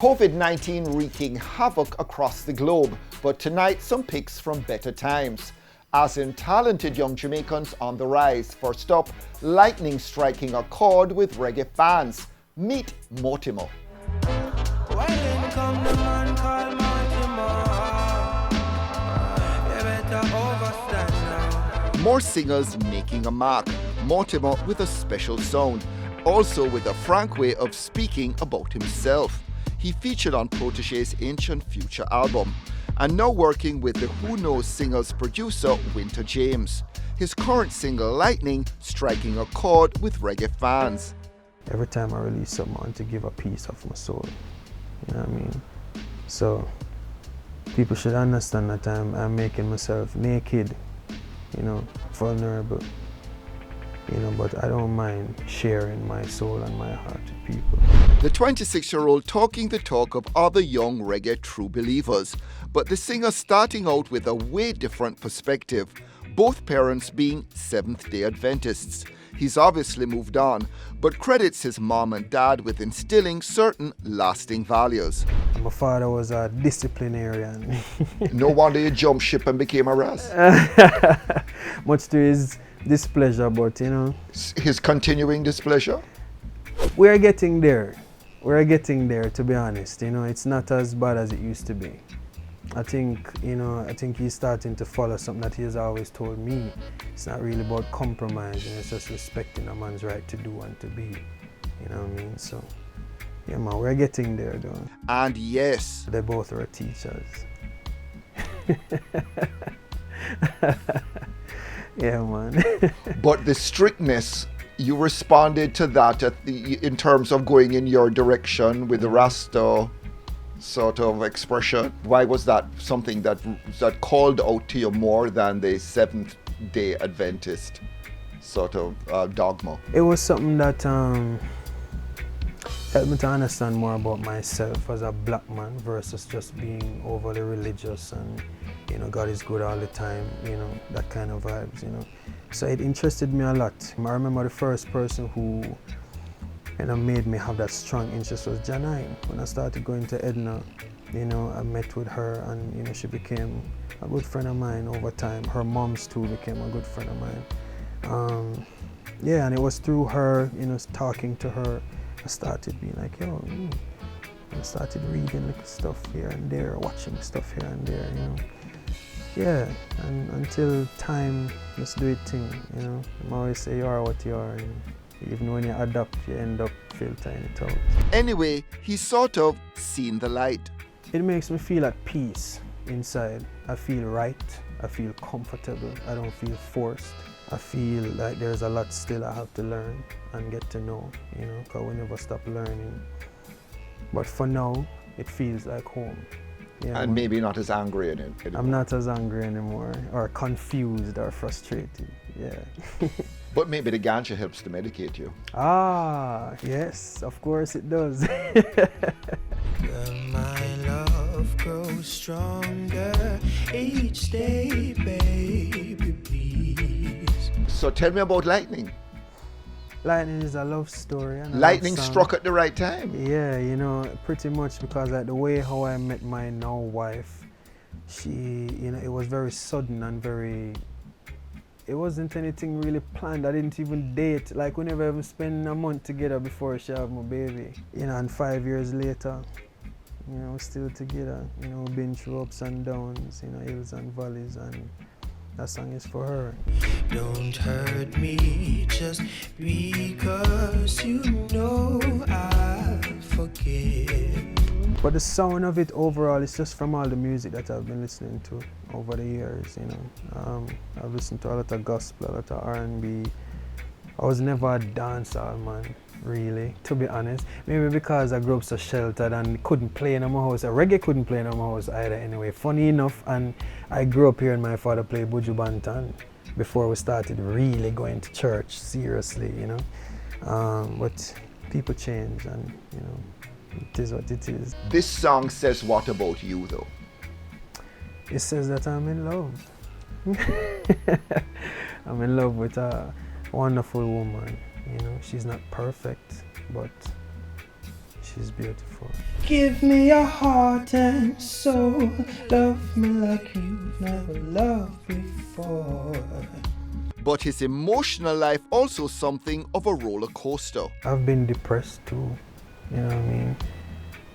COVID-19 wreaking havoc across the globe, but tonight some picks from better times. As in talented young Jamaicans on the rise. First up, lightning striking a chord with reggae fans. Meet Mortimer. More singers making a mark. Mortimer with a special sound, also with a frank way of speaking about himself. He featured on Protégé's Ancient Future album, and now working with the Who Knows Singers producer Winter James. His current single Lightning striking a chord with reggae fans. Every time I release something, I want to give a piece of my soul. You know what I mean? So people should understand that I'm making myself naked, you know, vulnerable. You know, but I don't mind sharing my soul and my heart with people. The 26-year-old talking the talk of other young reggae true believers, but the singer starting out with a way different perspective, both parents being Seventh-day Adventists. He's obviously moved on, but credits his mom and dad with instilling certain lasting values. My father was a disciplinarian. No wonder you jumped ship and became a Ras. Much to his displeasure, but you know. His continuing displeasure? We're getting there. We're getting there, to be honest. You know, it's not as bad as it used to be. I think he's starting to follow something that he has always told me. It's not really about compromising, it's just respecting a man's right to do and to be. You know what I mean? So, yeah man, we're getting there though. And yes, they both are teachers. Yeah man. But the strictness, you responded to that in terms of going in your direction with the Rasta sort of expression. Why was that something that called out to you more than the Seventh-day Adventist sort of dogma? It was something that helped me to understand more about myself as a black man versus just being overly religious and, you know, God is good all the time, you know, that kind of vibes, you know. So it interested me a lot. I remember the first person who made me have that strong interest was Janine. When I started going to Edna, you know, I met with her and, you know, she became a good friend of mine over time. Her moms too became a good friend of mine. Yeah, and it was through her, you know, talking to her, I started being like, yo, I started reading little stuff here and there, watching stuff here and there, you know. Yeah, and until time, let's do it thing, you know. I always say you are what you are, and even when you adapt, you end up filtering it out. Anyway, he's sort of seen the light. It makes me feel at peace inside. I feel right, I feel comfortable, I don't feel forced. I feel like there's a lot still I have to learn and get to know, you know, because we never stop learning. But for now, it feels like home. Yeah, and maybe not as angry in it anymore. I'm not as angry anymore, or confused or frustrated, yeah. But maybe the ganja helps to medicate you. Ah, yes, of course it does. My love grows stronger each day, baby, please. So tell me about Lightning. Lightning is a love story. And Lightning struck at the right time. Yeah, you know, pretty much because like the way how I met my now wife, she, you know, it was very sudden and very, it wasn't anything really planned. I didn't even date. Like we never even spent a month together before she had my baby. You know, and 5 years later, you know, we're still together. You know, we've been through ups and downs, you know, hills and valleys, and that song is for her. Don't hurt me just because you know I forgive. But the sound of it overall is just from all the music that I've been listening to over the years, you know. I've listened to a lot of gospel, a lot of R&B. I was never a dancehall man, really, to be honest. Maybe because I grew up so sheltered and couldn't play in my house. Reggae couldn't play in my house either anyway. Funny enough, and I grew up hearing my father play Buju Banton before we started really going to church seriously, you know. But people change and, you know, it is what it is. This song says what about you though? It says that I'm in love. I'm in love with a wonderful woman, you know. She's not perfect, but she's beautiful. Give me your heart and soul. Love me like you've never loved before. But his emotional life also something of a roller coaster. I've been depressed too, you know what I mean?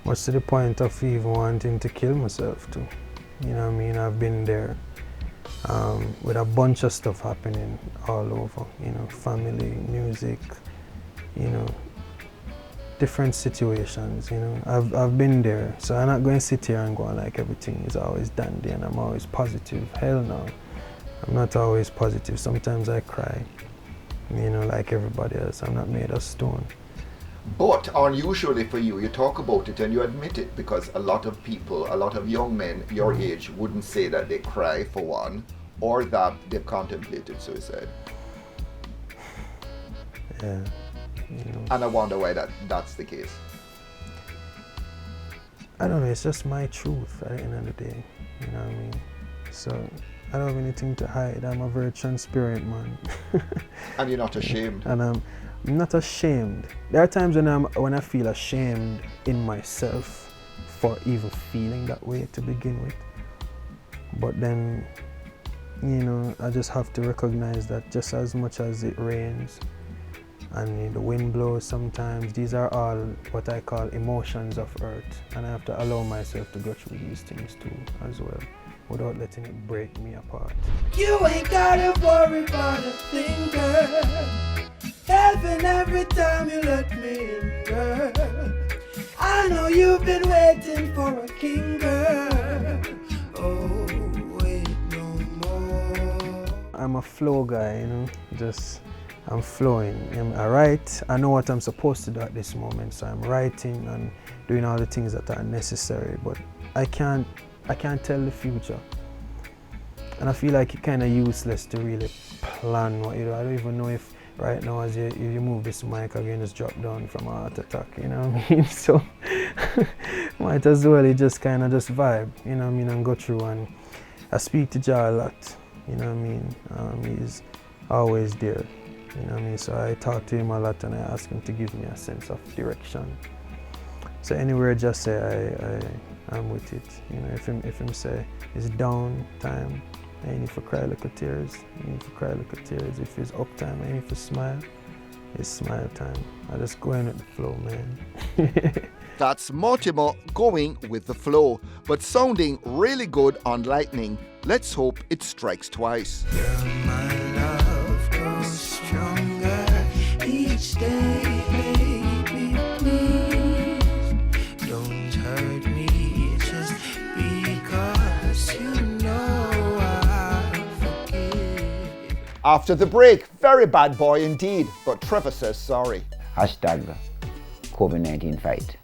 Much to the point of even wanting to kill myself too. You know what I mean? I've been there with a bunch of stuff happening all over, you know, family, music, you know, different situations, you know. I've been there, so I'm not going to sit here and go like everything is always dandy and I'm always positive. Hell no, I'm not always positive. Sometimes I cry, you know, like everybody else. I'm not made of stone. But unusually for you, you talk about it and you admit it, because a lot of people, a lot of young men your age wouldn't say that they cry for one, or that they've contemplated suicide. Yeah, you know. And I wonder why that's the case. I don't know, it's just my truth at the end of the day, you know what I mean? So I don't have anything to hide. I'm a very transparent man. And you're not ashamed. And I'm not ashamed. There are times when I feel ashamed in myself for even feeling that way to begin with. But then, you know, I just have to recognize that just as much as it rains and the wind blows sometimes, these are all what I call emotions of earth. And I have to allow myself to go through these things too as well, without letting it break me apart. You ain't gotta worry about a thing, girl. Heaven every time you let me in, girl. I know you've been waiting for a king, girl. Oh, wait no more. I'm a flow guy, you know, I'm flowing. I write, I know what I'm supposed to do at this moment, so I'm writing and doing all the things that are necessary, but I can't tell the future. And I feel like it's kind of useless to really plan what you do. I don't even know if right now as if you move this mic again, just drop down from a heart attack, you know what I mean? So might as well just kind of just vibe, you know what I mean, and go through. And I speak to Jah a lot, you know what I mean? He's always there, you know what I mean? So I talk to him a lot and I ask him to give me a sense of direction. So anywhere just say I'm with it, you know. If him say it's down time, I need to cry like a tears. I need to cry like a tears. If it's up time, I need to smile. It's smile time. I just go in with the flow, man. That's Mortimer going with the flow, but sounding really good on Lightning. Let's hope it strikes twice. Girl, my love grows stronger each day, baby, please. Don't hurt me just because you know. After the break, very bad boy indeed, but Trevor says sorry. #COVID-19 fight.